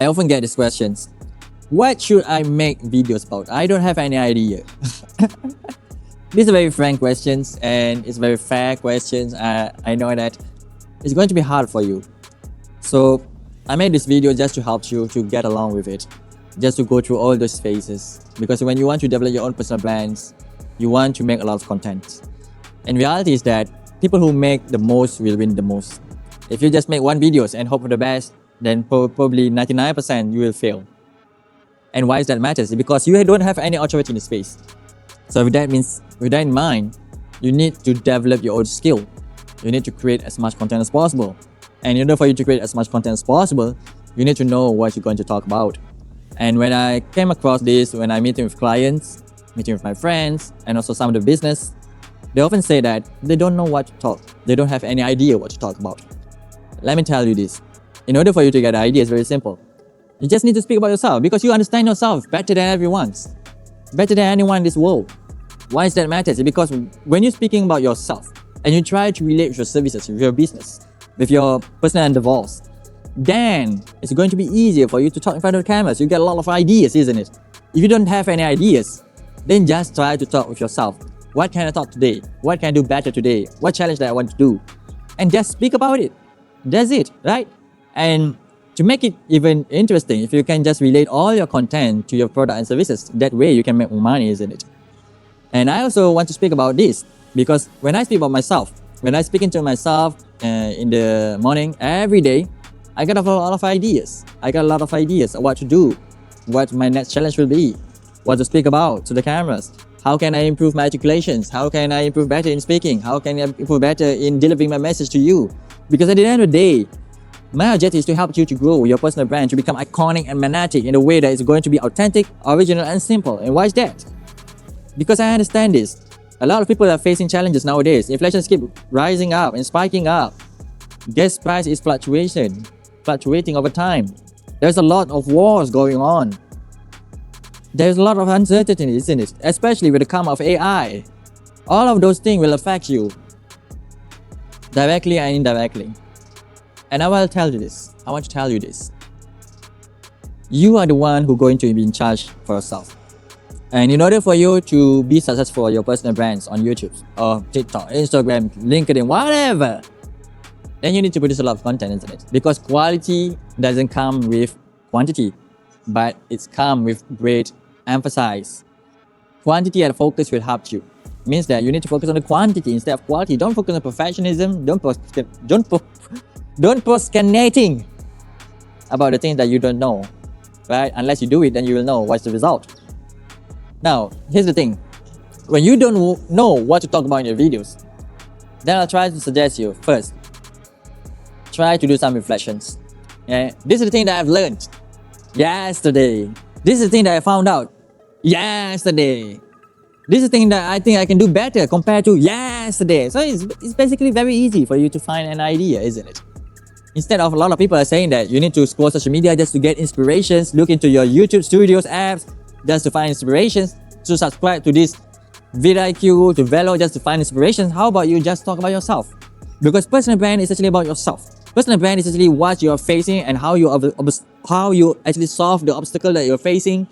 I often get these questions. What should I make videos about? I don't have any idea. These are very frank questions and it's very fair questions. I know that it's going to be hard for you. So I made this video just to help you to get along with it. Just to go through all those phases. Because when you want to develop your own personal brands, you want to make a lot of content. And reality is that people who make the most will win the most. If you just make one videos and hope for the best, then probably 99% you will fail. And why is that matters? Because you don't have any authority in the space. So with that in mind, you need to develop your own skill. You need to create as much content as possible. And in order for you to create as much content as possible, you need to know what you're going to talk about. And when I came across this, when I'm meeting with clients, meeting with my friends, and also some of the business, they often say that they don't know what to talk. They don't have any idea what to talk about. Let me tell you this. In order for you to get an idea, it's very simple. You just need to speak about yourself because you understand yourself better than everyone's. Better than anyone in this world. Why is that matters? Because when you're speaking about yourself and you try to relate with your services, with your business, with your personal endeavors, then it's going to be easier for you to talk in front of the cameras. You get a lot of ideas, isn't it? If you don't have any ideas, then just try to talk with yourself. What can I talk today? What can I do better today? What challenge that I want to do? And just speak about it. That's it, right? And to make it even interesting, if you can just relate all your content to your product and services, that way you can make more money, isn't it? And I also want to speak about this because when I speak about myself, when I speak into myself in the morning, every day, I got a lot of ideas. I got a lot of ideas of what to do, what my next challenge will be, what to speak about to the cameras. How can I improve my articulations? How can I improve better in speaking? How can I improve better in delivering my message to you? Because at the end of the day, my objective is to help you to grow your personal brand, to become iconic and magnetic in a way that is going to be authentic, original, and simple. And why is that? Because I understand this. A lot of people are facing challenges nowadays. Inflation keeps rising up and spiking up. Gas price is fluctuating over time. There's a lot of wars going on. There's a lot of uncertainty, isn't it? Especially with the come of AI. All of those things will affect you directly and indirectly. And I will tell you this. I want to tell you this. You are the one who's going to be in charge for yourself. And in order for you to be successful in your personal brands on YouTube or TikTok, Instagram, LinkedIn, whatever, then you need to produce a lot of content, isn't it? Because quality doesn't come with quantity, but it's come with great emphasis. Quantity and focus will help you. It means that you need to focus on the quantity instead of quality. Don't focus on perfectionism. Don't procrastinating about the things that you don't know, right? Unless you do it, then you will know what's the result. Now, here's the thing. When you don't know what to talk about in your videos, then I'll try to suggest you first, try to do some reflections. Yeah? This is the thing that I've learned yesterday. This is the thing that I found out yesterday. This is the thing that I think I can do better compared to yesterday. So it's basically very easy for you to find an idea, isn't it? Instead of a lot of people are saying that you need to scroll social media just to get inspirations, look into your YouTube Studios apps just to find inspirations, to subscribe to this vidIQ, to Velo just to find inspirations. How about you just talk about yourself? Because personal brand is actually about yourself. Personal brand is actually what you're facing and how you actually solve the obstacle that you're facing,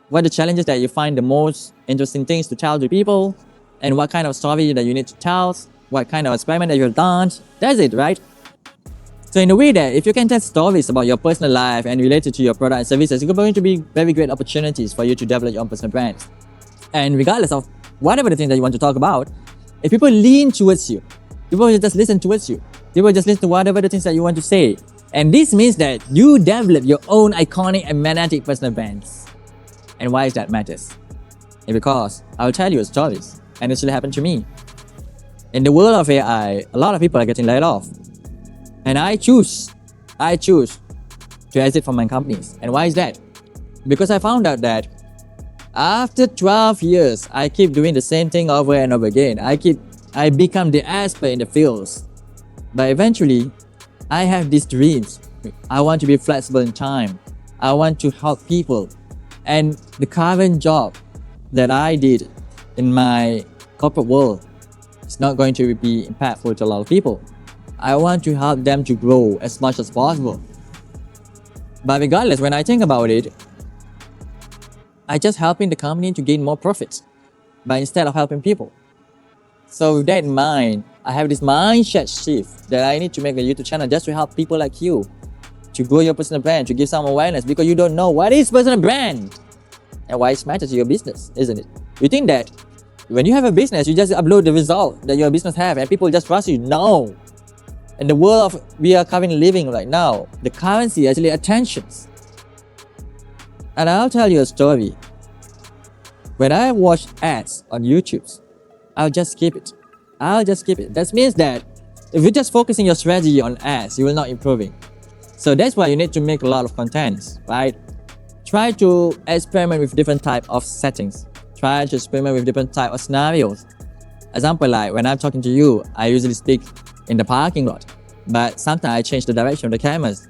what the challenges that you find the most interesting things to tell to people, and what kind of story that you need to tell, what kind of experiment that you've done. That's it, right? So in a way that if you can tell stories about your personal life and related to your product and services, it's going to be very great opportunities for you to develop your own personal brands. And regardless of whatever the thing that you want to talk about, if people lean towards you, people will just listen towards you. People will just listen to whatever the things that you want to say. And this means that you develop your own iconic and magnetic personal brands. And why is that matters? And because I'll tell you stories, and it actually happened to me. In the world of AI, a lot of people are getting laid off. And I choose to exit from my companies. And why is that? Because I found out that after 12 years, I keep doing the same thing over and over again. I become the expert in the fields. But eventually, I have these dreams. I want to be flexible in time. I want to help people. And the current job that I did in my corporate world is not going to be impactful to a lot of people. I want to help them to grow as much as possible. But regardless, when I think about it, I just helping the company to gain more profits, but instead of helping people. So with that in mind, I have this mindset shift that I need to make a YouTube channel just to help people like you to grow your personal brand, to give some awareness, because you don't know what is personal brand and why it matters to your business, isn't it? You think that when you have a business, you just upload the result that your business have and people just trust you. No. In the world of we are currently living right now, the currency is actually attentions. And I'll tell you a story. When I watch ads on YouTube, I'll just skip it. That means that if you're just focusing your strategy on ads, you will not improving. So that's why you need to make a lot of contents, right? Try to experiment with different type of settings. Try to experiment with different type of scenarios. Example, like when I'm talking to you, I usually speak in the parking lot, but sometimes I change the direction of the cameras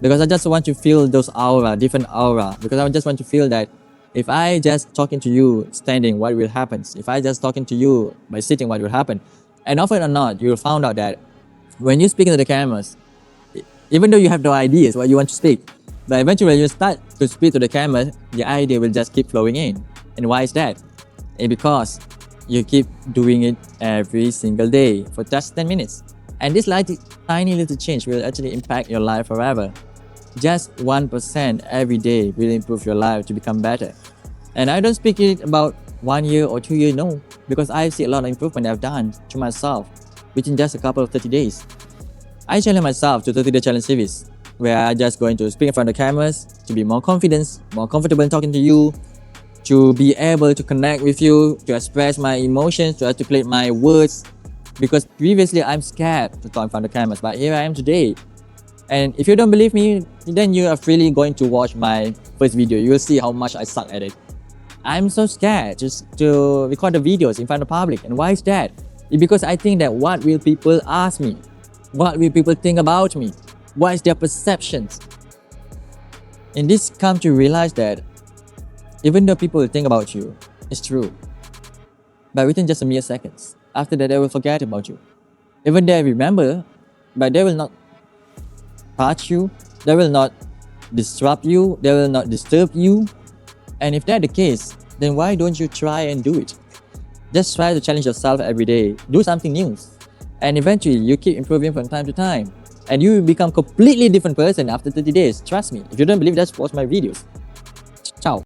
because I just want to feel those aura, different aura, because I just want to feel that if I just talking to you standing, what will happen? If I just talking to you by sitting, what will happen? And often or not, you will find out that when you speak into the cameras, even though you have no ideas what you want to speak, but eventually when you start to speak to the camera, the idea will just keep flowing in. And why is that? It's because you keep doing it every single day for just 10 minutes. And this tiny little change will actually impact your life forever. Just 1% every day will improve your life to become better. And I don't speak it about 1 year or 2 years, no, because I see a lot of improvement I've done to myself within just a couple of 30 days. I challenge myself to 30-day challenge series, where I just going to speak in front of the cameras to be more confident, more comfortable in talking to you, to be able to connect with you, to express my emotions, to articulate my words. Because previously I'm scared to talk in front of the cameras, but here I am today. And if you don't believe me, then you are freely going to watch my first video. You will see how much I suck at it. I'm so scared just to record the videos in front of the public. And why is that? It's because I think that what will people ask me? What will people think about me? What is their perceptions? In this come to realize that even though people will think about you, it's true. But within just a mere seconds, after that they will forget about you. Even they remember, but they will not touch you, they will not disrupt you, they will not disturb you. And if that's the case, then why don't you try and do it? Just try to challenge yourself every day, do something new. And eventually you keep improving from time to time. And you will become completely different person after 30 days. Trust me. If you don't believe, just watch my videos.